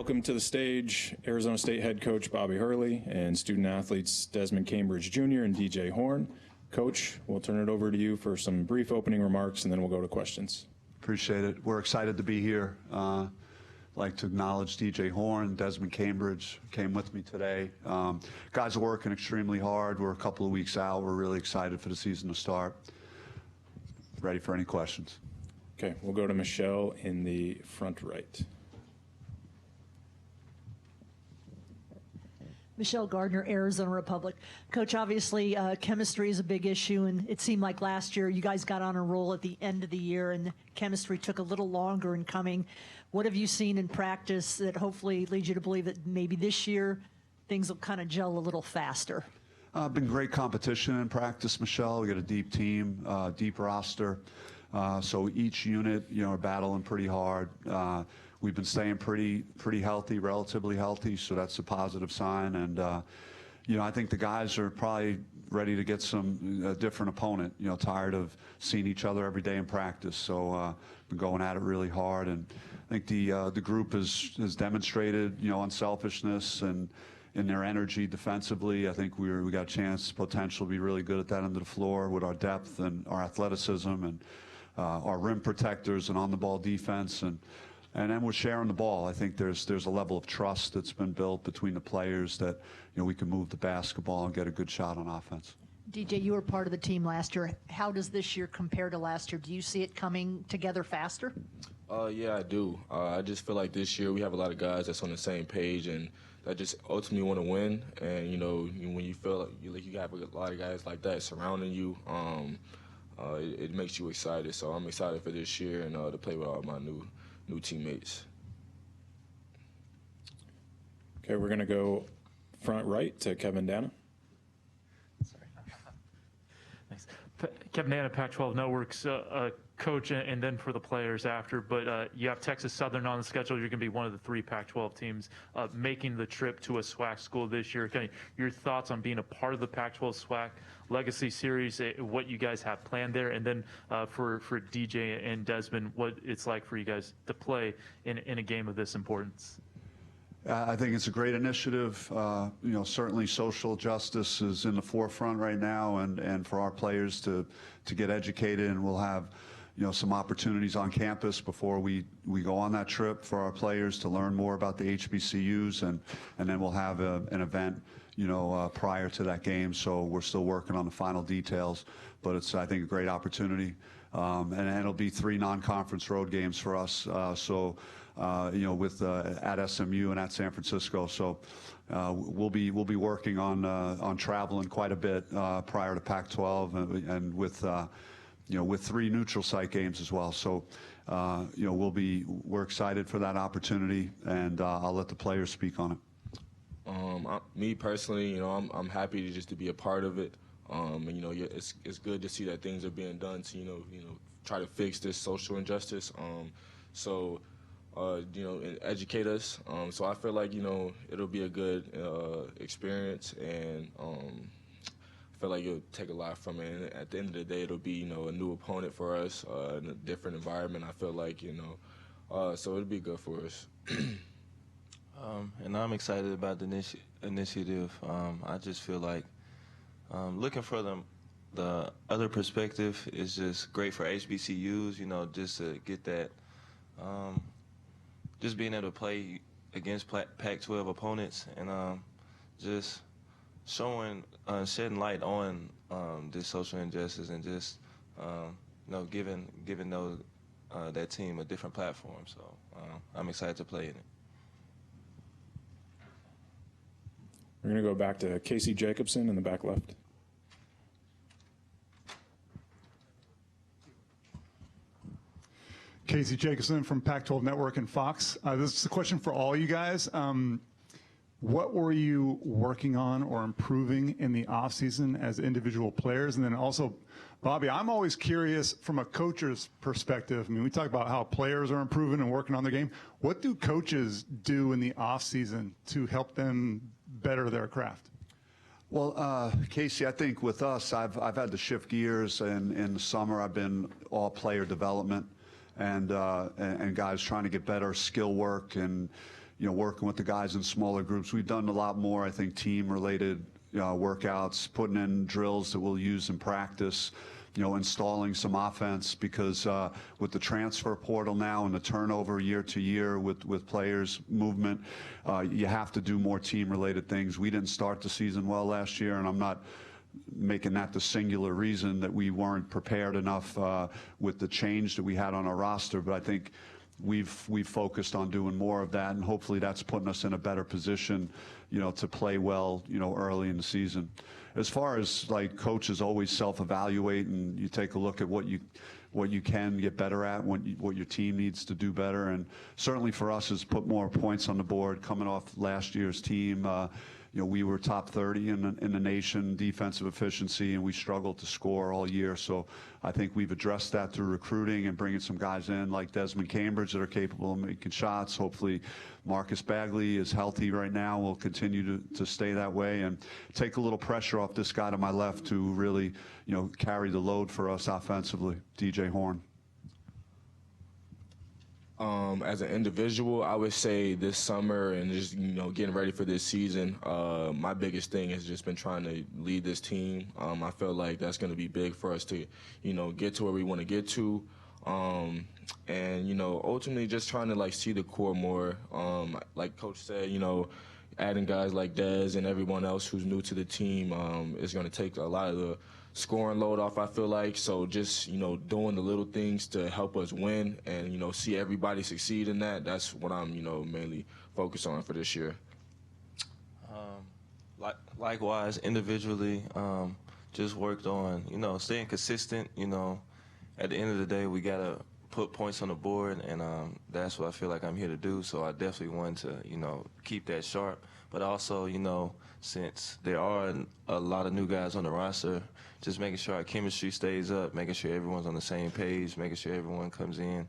welcome to the stage Arizona State head coach Bobby Hurley and student athletes Desmond Cambridge Jr. and DJ Horne. Coach, we'll turn it over to you for some brief opening remarks, and then we'll go to questions. Appreciate it. We're excited to be here. I'd like to acknowledge DJ Horne, Desmond Cambridge came with me today. Guys are working extremely hard. We're a couple of weeks out. We're really excited for the season to start. Ready for any questions. Okay, we'll go to Michelle in the front right. Michelle Gardner, Arizona Republic. Coach, obviously chemistry is a big issue, and it seemed like last year you guys got on a roll at the end of the year, and chemistry took a little longer in coming. What have you seen in practice that hopefully leads you to believe that maybe this year things will kind of gel a little faster? Been great competition in practice, Michelle. We got a deep team, deep roster. So each unit, are battling pretty hard. We've been staying pretty healthy, relatively healthy, so that's a positive sign. And I think the guys are probably ready to get a different opponent. Tired of seeing each other every day in practice. So been going at it really hard, and I think the group has demonstrated unselfishness and in their energy defensively. I think we got a chance, potential to be really good at that end of the floor with our depth and our athleticism and our rim protectors and on-the-ball defense, and then we're sharing the ball. I think there's a level of trust that's been built between the players that we can move the basketball and get a good shot on offense. DJ, you were part of the team last year. How does this year compare to last year? Do you see it coming together faster? Yeah, I do. I just feel like this year we have a lot of guys that's on the same page and that just ultimately want to win. And when you feel like you have a lot of guys like that surrounding you, it makes you excited. So I'm excited for this year and to play with all my new teammates. Okay, we're going to go front right to Kevin Dana. Sorry. Thanks. Kevin Dana, Pac-12 Network's coach, and then for the players after. But you have Texas Southern on the schedule. You're going to be one of the 3 Pac-12 teams making the trip to a SWAC school this year. Kind of your thoughts on being a part of the Pac-12 SWAC Legacy Series, what you guys have planned there, and then for DJ and Desmond, what it's like for you guys to play in a game of this importance. I think it's a great initiative. Certainly social justice is in the forefront right now, and for our players to get educated, and we'll have some opportunities on campus before we go on that trip for our players to learn more about the HBCUs, and then we'll have an event prior to that game. So we're still working on the final details, but it's, I think, a great opportunity. And it'll be 3 non-conference road games for us. With at SMU and at San Francisco. So we'll be working on traveling quite a bit prior to Pac-12 and with 3 neutral site games as well. So we're excited for that opportunity, and I'll let the players speak on it. Me personally, I'm happy to be a part of it. And it's good to see that things are being done to try to fix this social injustice. And educate us. So I feel like it'll be a good experience, and I feel like you'll take a lot from it. And at the end of the day, it'll be a new opponent for us, in a different environment. I feel like so it'll be good for us. And I'm excited about the initiative. I just feel like looking for the other perspective is just great for HBCUs. Just to get that. Just being able to play against Pac-12 opponents and just shedding light on this social injustice, and just giving that team a different platform. So I'm excited to play in it. We're going to go back to Casey Jacobson in the back left. Casey Jacobson from Pac-12 Network and Fox. This is a question for all you guys. What were you working on or improving in the offseason as individual players? And then also, Bobby, I'm always curious from a coach's perspective. I mean, we talk about how players are improving and working on their game. What do coaches do in the offseason to help them better their craft? Well, Casey, I think with us, I've had to shift gears, and in the summer I've been all player development and guys trying to get better skill work and working with the guys in smaller groups. We've done a lot more, I think, team-related workouts, putting in drills that we'll use in practice, installing some offense, because with the transfer portal now and the turnover year to year with players' movement, you have to do more team-related things. We didn't start the season well last year, and I'm not making that the singular reason that we weren't prepared enough with the change that we had on our roster, but I think we've focused on doing more of that, and hopefully that's putting us in a better position, to play well, early in the season. As far as like coaches always self-evaluate, and you take a look at what you can get better at, what your team needs to do better, and certainly for us is put more points on the board. Coming off last year's team, we were top 30 in the nation defensive efficiency, and we struggled to score all year. So I think we've addressed that through recruiting and bringing some guys in like Desmond Cambridge that are capable of making shots. Hopefully Marcus Bagley is healthy right now. Will continue to stay that way and take a little pressure off this guy to my left to really, carry the load for us offensively, DJ Horne. As an individual, I would say this summer and just, getting ready for this season, my biggest thing has just been trying to lead this team. I feel like that's going to be big for us to, get to where we want to get to. And, ultimately just trying to, see the core more. Like Coach said, adding guys like Dez and everyone else who's new to the team is going to take a lot of the scoring load off, I feel like. So just, doing the little things to help us win and, see everybody succeed in that, that's what I'm, mainly focused on for this year. Likewise, individually, just worked on, staying consistent. At the end of the day, we got to put points on the board, and that's what I feel like I'm here to do. So I definitely want to, keep that sharp. But also, since there are a lot of new guys on the roster, just making sure our chemistry stays up, making sure everyone's on the same page, making sure everyone comes in,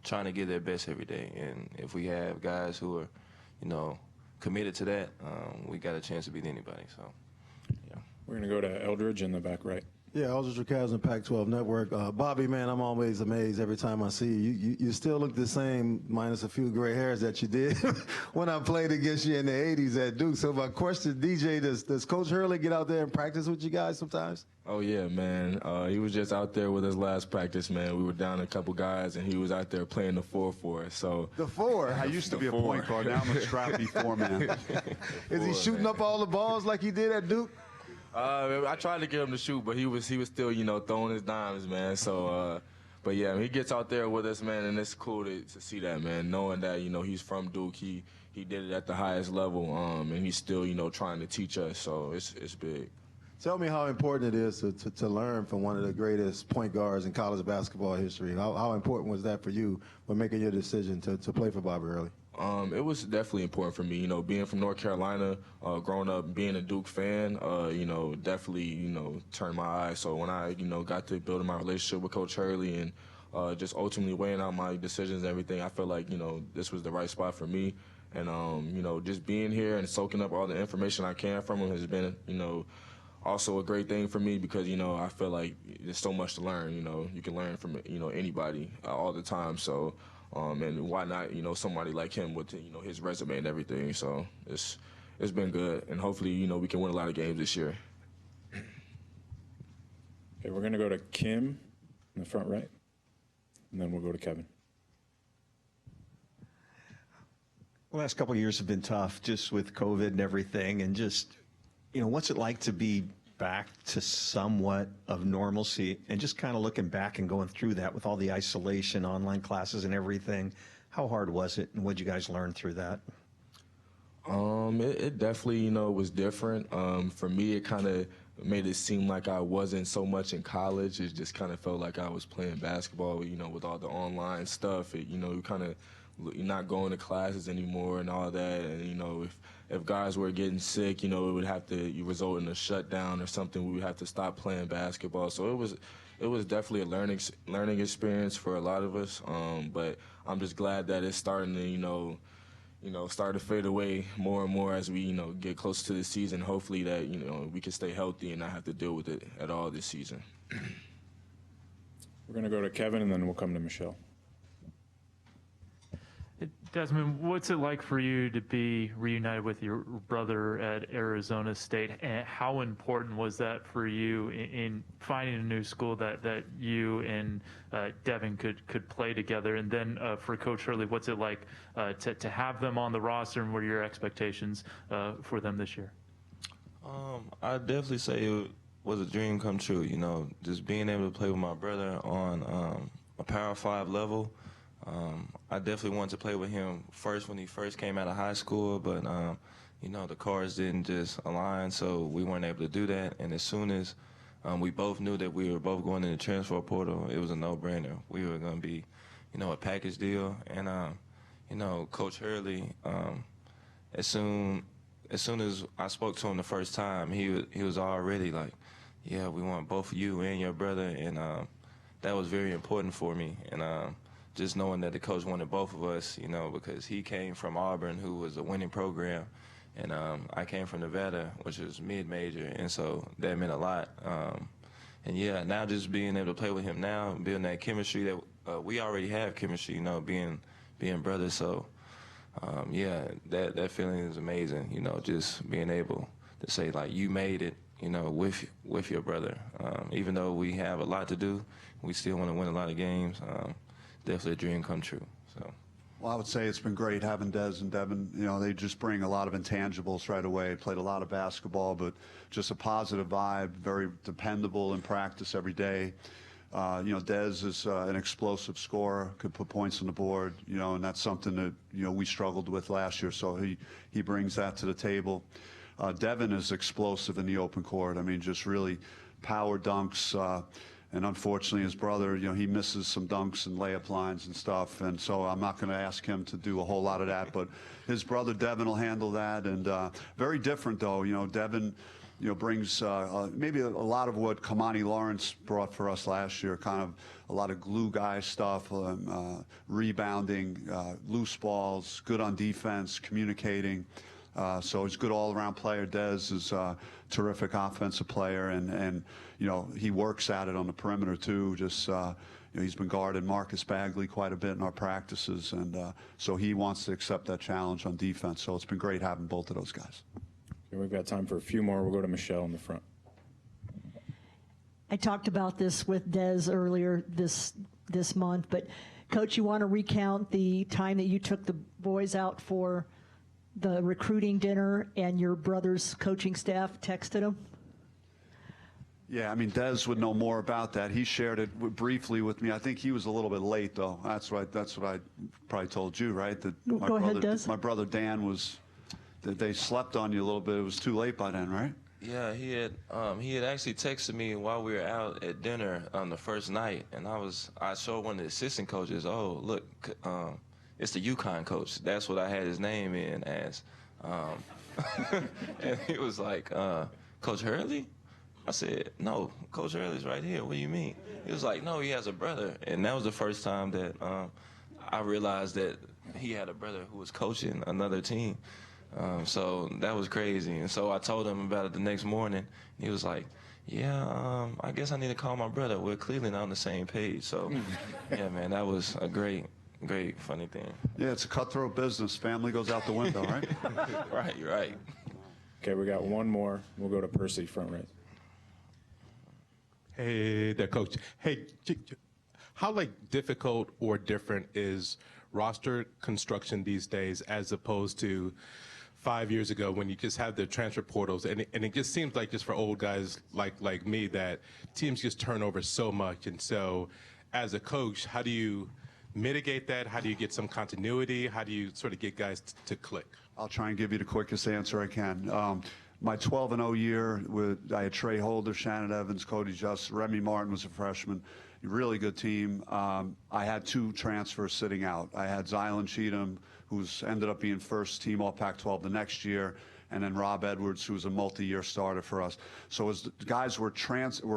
trying to give their best every day. And if we have guys who are, committed to that, we got a chance to beat anybody. So, yeah. We're going to go to Eldridge in the back right. Yeah, Aldridge Ricaz, Pac-12 Network. Bobby, man, I'm always amazed every time I see you. You still look the same, minus a few gray hairs that you did when I played against you in the 80s at Duke. So my question, DJ, does Coach Hurley get out there and practice with you guys sometimes? Oh, yeah, man. He was just out there with his last practice, man. We were down a couple guys, and he was out there playing the 4 for us. So the 4? I used to be a point guard. Now I'm a scrappy 4 man. Is he shooting up all the balls like he did at Duke? I tried to get him to shoot, but he was still, throwing his dimes, man. So, but yeah, he gets out there with us, man, and it's cool to see that, man. Knowing that, he's from Duke, he did it at the highest level, and he's still, trying to teach us. So it's big. Tell me how important it is to learn from one of the greatest point guards in college basketball history. How important was that for you when making your decision to play for Bobby Hurley? It was definitely important for me, being from North Carolina, growing up being a Duke fan, definitely, turned my eyes. So when I, got to building my relationship with Coach Hurley and just ultimately weighing out my decisions and everything, I felt like, this was the right spot for me. And, just being here and soaking up all the information I can from him has been, also a great thing for me because, I feel like there's so much to learn, you can learn from, anybody all the time. So, and why not, somebody like him with, his resume and everything. So it's been good. And hopefully, we can win a lot of games this year. Okay, we're going to go to Kim in the front right, and then we'll go to Kevin. The last couple of years have been tough just with COVID and everything. And just, what's it like to be back to somewhat of normalcy and just kind of looking back and going through that with all the isolation, online classes and everything? How hard was it, and what did you guys learn through that? It definitely, was different. For me, it kind of made it seem like I wasn't so much in college. It just kind of felt like I was playing basketball, with all the online stuff. You kind of, you're not going to classes anymore and all that. And, if guys were getting sick, it would have to result in a shutdown or something. We would have to stop playing basketball. So it was definitely a learning experience for a lot of us. But I'm just glad that it's starting to, start to fade away more and more as we, get closer to the season. Hopefully that, we can stay healthy and not have to deal with it at all this season. We're going to go to Kevin, and then we'll come to Michelle. Desmond, what's it like for you to be reunited with your brother at Arizona State, and how important was that for you in finding a new school that you and Devin could play together? And then for Coach Hurley, what's it like to have them on the roster, and what are your expectations for them this year? I'd definitely say it was a dream come true, you know, just being able to play with my brother on a Power 5 level. I definitely wanted to play with him first when he first came out of high school, but, you know, the cards didn't just align, so we weren't able to do that. And as soon as we both knew that we were both going in the transfer portal, it was a no-brainer. We were going to be, you know, a package deal. And, you know, Coach Hurley, as soon as I spoke to him the first time, he was already like, yeah, we want both you and your brother, and that was very important for me. And just knowing that the coach wanted both of us, you know, because he came from Auburn, who was a winning program, and I came from Nevada, which was mid-major, and so that meant a lot. And yeah, now just being able to play with him now, building that chemistry that we already have chemistry, you know, being brothers. So yeah, that feeling is amazing, you know, just being able to say, like, you made it, you know, with your brother. Even though we have a lot to do, we still want to win a lot of games. Definitely a dream come true. So. Well, I would say it's been great having Des and Devin. You know, they just bring a lot of intangibles right away. Played a lot of basketball, but just a positive vibe, very dependable in practice every day. You know, Des is an explosive scorer, could put points on the board, you know, and that's something that, you know, we struggled with last year, so he brings that to the table. Devin is explosive in the open court. I mean, just really power dunks. And unfortunately, his brother, you know, he misses some dunks and layup lines and stuff. And so I'm not going to ask him to do a whole lot of that. But his brother, Devin, will handle that. And very different, though. You know, Devin, you know, brings maybe a lot of what Kamani Lawrence brought for us last year, kind of a lot of glue guy stuff, rebounding, loose balls, good on defense, communicating. So he's a good all-around player. Des is a terrific offensive player, and you know, he works at it on the perimeter too. Just you know, he's been guarding Marcus Bagley quite a bit in our practices, and so he wants to accept that challenge on defense. So it's been great having both of those guys. Okay, we've got time for a few more. We'll go to Michelle in the front. I talked about this with Des earlier this month, but Coach, you want to recount the time that you took the boys out for the recruiting dinner and your brother's coaching staff texted him? Yeah, I mean, Des would know more about that. He shared it briefly with me. I think he was a little bit late, though. That's what I probably told you, right? That Go ahead, Des. My brother Dan they slept on you a little bit. It was too late by then, right? Yeah, he had actually texted me while we were out at dinner on the first night, and I showed one of the assistant coaches, oh, look, it's the UConn coach. That's what I had his name in as. And he was like, Coach Hurley? I said, no, Coach Hurley's right here. What do you mean? He was like, no, he has a brother. And that was the first time that I realized that he had a brother who was coaching another team. So that was crazy. And so I told him about it the next morning. He was like, yeah, I guess I need to call my brother. We're clearly not on the same page. So, yeah, man, that was a great, funny thing. Yeah, it's a cutthroat business. Family goes out the window, right? Right, you're right. Okay, we got one more. We'll go to Percy, front right. Hey there, Coach. Hey, how difficult or different is roster construction these days as opposed to 5 years ago when you just have the transfer portals, and it just seems like, just for old guys like me, that teams just turn over so much. And so as a coach, how do you mitigate that? How do you get some continuity? How do you sort of get guys to click? I'll try and give you the quickest answer I can. My 12-0 year, I had Trey Holder, Shannon Evans, Cody Just, Remy Martin was a freshman. Really good team. I had 2 transfers sitting out. I had Zylan Cheatham, who's ended up being first team all Pac-12 the next year, and then Rob Edwards, who was a multi-year starter for us. So as the guys were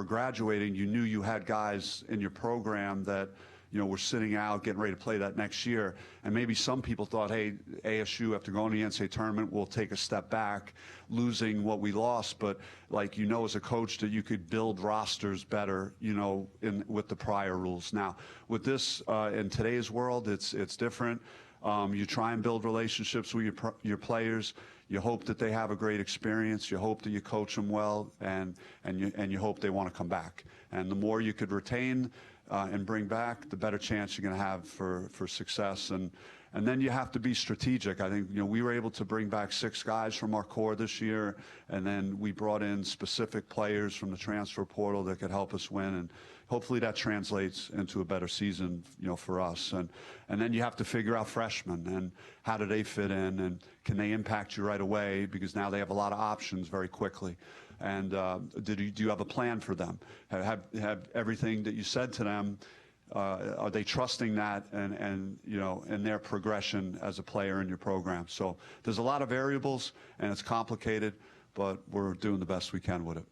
graduating, you knew you had guys in your program that, you know, we're sitting out, getting ready to play that next year. And maybe some people thought, hey, ASU, after going to the NCAA tournament, will take a step back, losing what we lost. But, like, you know, as a coach, that you could build rosters better, you know, with the prior rules. Now, with this, in today's world, it's different. You try and build relationships with your players. You hope that they have a great experience. You hope that you coach them well, and you hope they want to come back. And the more you could retain and bring back, the better chance you're going to have for success. And then you have to be strategic. I think, we were able to bring back 6 guys from our core this year, and then we brought in specific players from the transfer portal that could help us win. And hopefully that translates into a better season, for us. And then you have to figure out freshmen and how do they fit in, and can they impact you right away, because now they have a lot of options very quickly. And do you have a plan for them? Have everything that you said to them, are they trusting that and in their progression as a player in your program? So there's a lot of variables, and it's complicated, but we're doing the best we can with it.